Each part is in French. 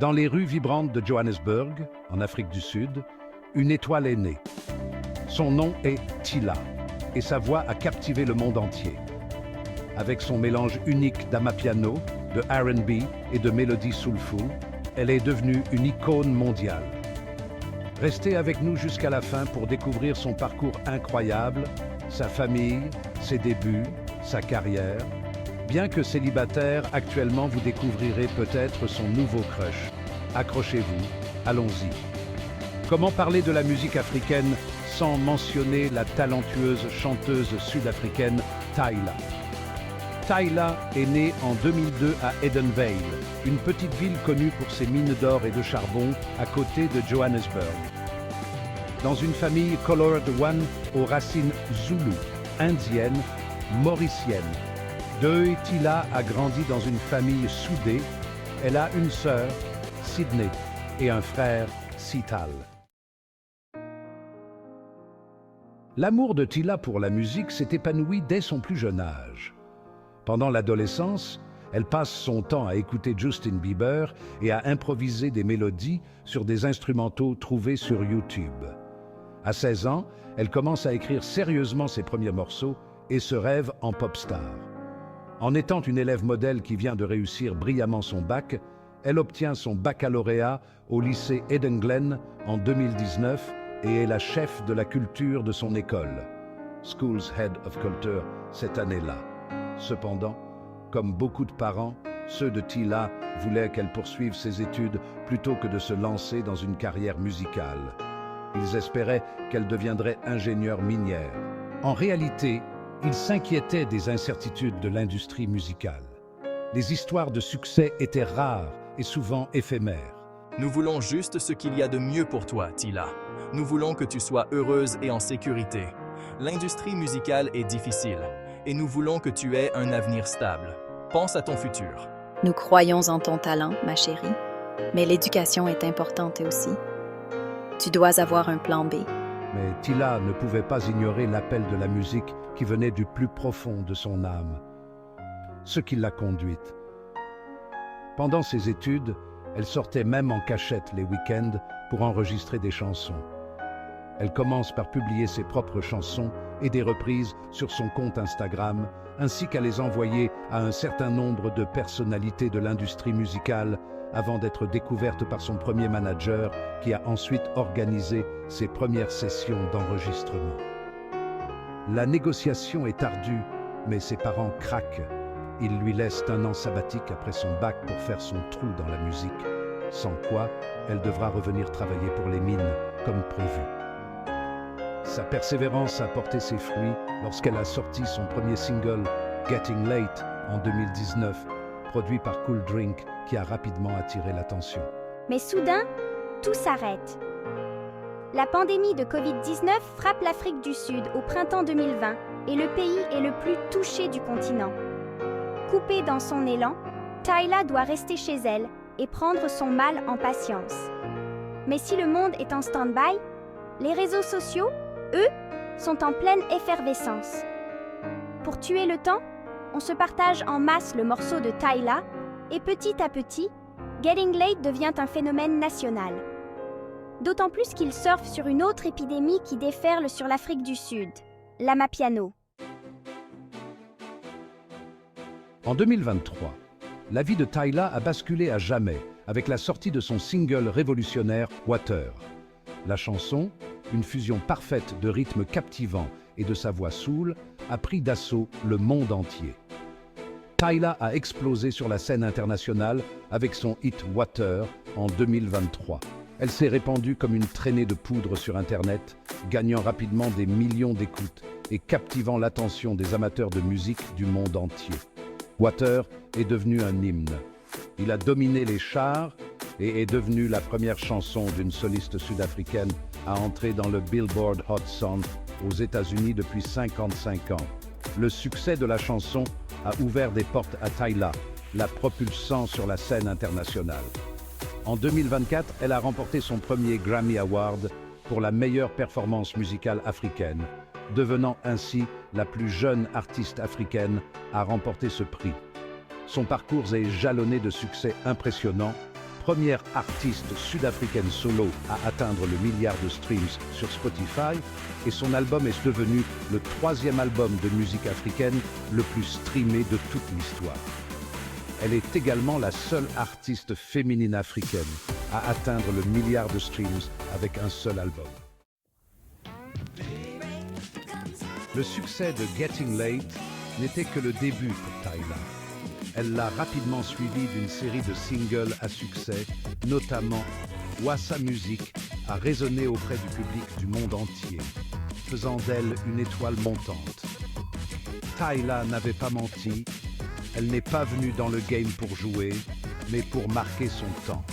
Dans les rues vibrantes de Johannesburg, en Afrique du Sud, une étoile est née. Son nom est Tila, et sa voix a captivé le monde entier. Avec son mélange unique d'amapiano, de R&B et de mélodies soulful, elle est devenue une icône mondiale. Restez avec nous jusqu'à la fin pour découvrir son parcours incroyable, sa famille, ses débuts, sa carrière. Bien que célibataire, actuellement vous découvrirez peut-être son nouveau crush. Accrochez-vous, allons-y. Comment parler de la musique africaine sans mentionner la talentueuse chanteuse sud-africaine Tyla? Tyla est née en 2002 à Edenvale, une petite ville connue pour ses mines d'or et de charbon à côté de Johannesburg. Dans une famille Colored One aux racines zoulou, indiennes, mauriciennes. Tila a grandi dans une famille soudée. Elle a une sœur, Sydney, et un frère, Sital. L'amour de Tila pour la musique s'est épanoui dès son plus jeune âge. Pendant l'adolescence, elle passe son temps à écouter Justin Bieber et à improviser des mélodies sur des instrumentaux trouvés sur YouTube. À 16 ans, elle commence à écrire sérieusement ses premiers morceaux et se rêve en pop star. En étant une élève modèle qui vient de réussir brillamment son bac, elle obtient son baccalauréat au lycée Eden Glen en 2019 et est la chef de la culture de son école, School's Head of Culture, cette année-là. Cependant, comme beaucoup de parents, ceux de Tila voulaient qu'elle poursuive ses études plutôt que de se lancer dans une carrière musicale. Ils espéraient qu'elle deviendrait ingénieure minière. En réalité, ils s'inquiétaient des incertitudes de l'industrie musicale. Les histoires de succès étaient rares et souvent éphémères. Nous voulons juste ce qu'il y a de mieux pour toi, Tila. Nous voulons que tu sois heureuse et en sécurité. L'industrie musicale est difficile, et nous voulons que tu aies un avenir stable. Pense à ton futur. Nous croyons en ton talent, ma chérie, mais l'éducation est importante aussi. Tu dois avoir un plan B. Mais Tila ne pouvait pas ignorer l'appel de la musique qui venait du plus profond de son âme, ce qui l'a conduite. Pendant ses études, elle sortait même en cachette les week-ends pour enregistrer des chansons. Elle commence par publier ses propres chansons et des reprises sur son compte Instagram, ainsi qu'à les envoyer à un certain nombre de personnalités de l'industrie musicale avant d'être découverte par son premier manager qui a ensuite organisé ses premières sessions d'enregistrement. La négociation est ardue, mais ses parents craquent. Ils lui laissent un an sabbatique après son bac pour faire son trou dans la musique, sans quoi elle devra revenir travailler pour les mines, comme prévu. Sa persévérance a porté ses fruits lorsqu'elle a sorti son premier single, Getting Late, en 2019, produit par Cool Drink, qui a rapidement attiré l'attention. Mais soudain, tout s'arrête. La pandémie de Covid-19 frappe l'Afrique du Sud au printemps 2020 et le pays est le plus touché du continent. Coupée dans son élan, Tyla doit rester chez elle et prendre son mal en patience. Mais si le monde est en stand-by, les réseaux sociaux, eux, sont en pleine effervescence. Pour tuer le temps, on se partage en masse le morceau de Tyla et petit à petit, Getting Late devient un phénomène national. D'autant plus qu'il surfe sur une autre épidémie qui déferle sur l'Afrique du Sud, l'amapiano. En 2023, la vie de Tyla a basculé à jamais avec la sortie de son single révolutionnaire Water. La chanson, une fusion parfaite de rythmes captivants et de sa voix soul, a pris d'assaut le monde entier. Tyla a explosé sur la scène internationale avec son hit Water en 2023. Elle s'est répandue comme une traînée de poudre sur Internet, gagnant rapidement des millions d'écoutes et captivant l'attention des amateurs de musique du monde entier. Water est devenu un hymne. Il a dominé les charts et est devenu la première chanson d'une soliste sud-africaine à entrer dans le Billboard Hot 100 aux États-Unis depuis 55 ans. Le succès de la chanson a ouvert des portes à Tyla, la propulsant sur la scène internationale. En 2024, elle a remporté son premier Grammy Award pour la meilleure performance musicale africaine, devenant ainsi la plus jeune artiste africaine à remporter ce prix. Son parcours est jalonné de succès impressionnants, première artiste sud-africaine solo à atteindre le milliard de streams sur Spotify et son album est devenu le troisième album de musique africaine le plus streamé de toute l'histoire. Elle est également la seule artiste féminine africaine à atteindre le milliard de streams avec un seul album. Le succès de Getting Late n'était que le début pour Tyla. Elle l'a rapidement suivi d'une série de singles à succès, notamment Wassa Music a résonné auprès du public du monde entier, faisant d'elle une étoile montante. Tyla n'avait pas menti, elle n'est pas venue dans le game pour jouer, mais pour marquer son temps.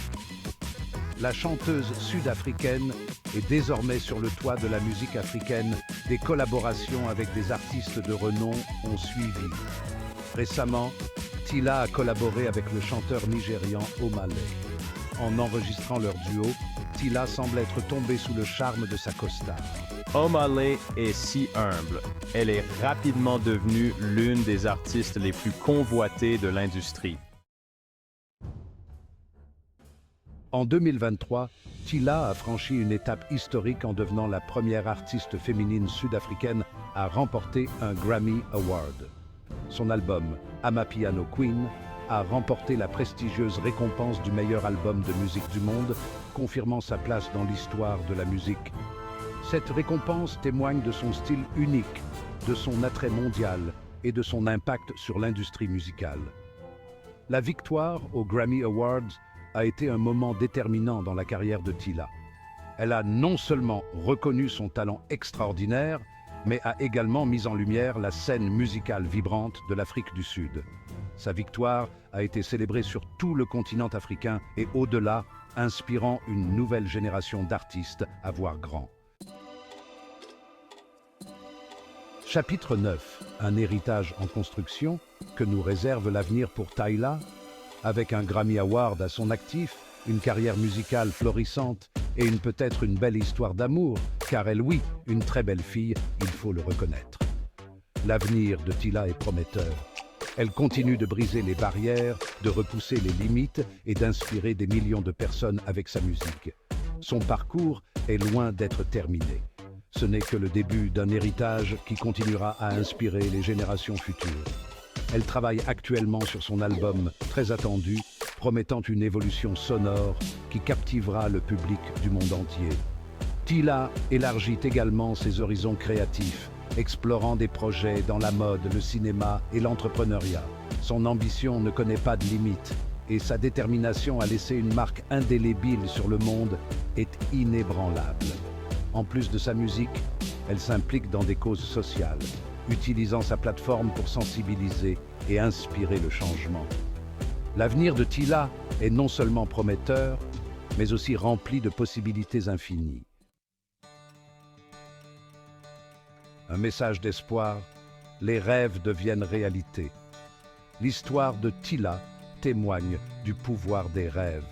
La chanteuse sud-africaine est désormais sur le toit de la musique africaine. Des collaborations avec des artistes de renom ont suivi. Récemment, Tyla a collaboré avec le chanteur nigérian Omah Lay. En enregistrant leur duo, Tyla semble être tombée sous le charme de sa costard. Omah Lay est si humble. Elle est rapidement devenue l'une des artistes les plus convoitées de l'industrie. En 2023, Tyla a franchi une étape historique en devenant la première artiste féminine sud-africaine à remporter un Grammy Award. Son album Amapiano Queen a remporté la prestigieuse récompense du meilleur album de musique du monde, confirmant sa place dans l'histoire de la musique. Cette récompense témoigne de son style unique, de son attrait mondial et de son impact sur l'industrie musicale. La victoire aux Grammy Awards a été un moment déterminant dans la carrière de Tyla. Elle a non seulement reconnu son talent extraordinaire, mais a également mis en lumière la scène musicale vibrante de l'Afrique du Sud. Sa victoire a été célébrée sur tout le continent africain et au-delà, inspirant une nouvelle génération d'artistes à voir grand. Chapitre 9. Un héritage en construction que nous réserve l'avenir pour Tyla. Avec un Grammy Award à son actif, une carrière musicale florissante et peut-être une belle histoire d'amour, car elle, oui, une très belle fille, il faut le reconnaître. L'avenir de Tyla est prometteur. Elle continue de briser les barrières, de repousser les limites et d'inspirer des millions de personnes avec sa musique. Son parcours est loin d'être terminé. Ce n'est que le début d'un héritage qui continuera à inspirer les générations futures. Elle travaille actuellement sur son album très attendu, promettant une évolution sonore qui captivera le public du monde entier. Tyla élargit également ses horizons créatifs, explorant des projets dans la mode, le cinéma et l'entrepreneuriat. Son ambition ne connaît pas de limites et sa détermination à laisser une marque indélébile sur le monde est inébranlable. En plus de sa musique, elle s'implique dans des causes sociales, utilisant sa plateforme pour sensibiliser et inspirer le changement. L'avenir de Tyla est non seulement prometteur, mais aussi rempli de possibilités infinies. Un message d'espoir, les rêves deviennent réalité. L'histoire de Tyla témoigne du pouvoir des rêves.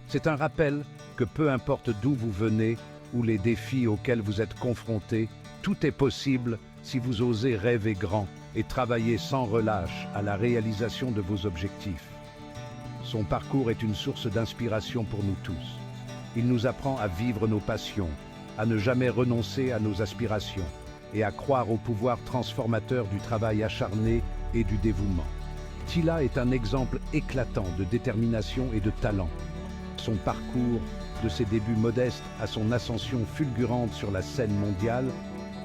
C'est un rappel que peu importe d'où vous venez ou les défis auxquels vous êtes confrontés, tout est possible si vous osez rêver grand et travailler sans relâche à la réalisation de vos objectifs. Son parcours est une source d'inspiration pour nous tous. Il nous apprend à vivre nos passions, à ne jamais renoncer à nos aspirations et à croire au pouvoir transformateur du travail acharné et du dévouement. Tyla est un exemple éclatant de détermination et de talent. Son parcours, de ses débuts modestes à son ascension fulgurante sur la scène mondiale,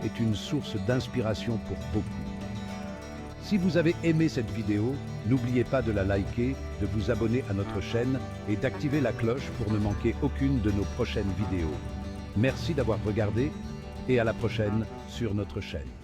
est une source d'inspiration pour beaucoup. Si vous avez aimé cette vidéo, n'oubliez pas de la liker, de vous abonner à notre chaîne et d'activer la cloche pour ne manquer aucune de nos prochaines vidéos. Merci d'avoir regardé et à la prochaine sur notre chaîne.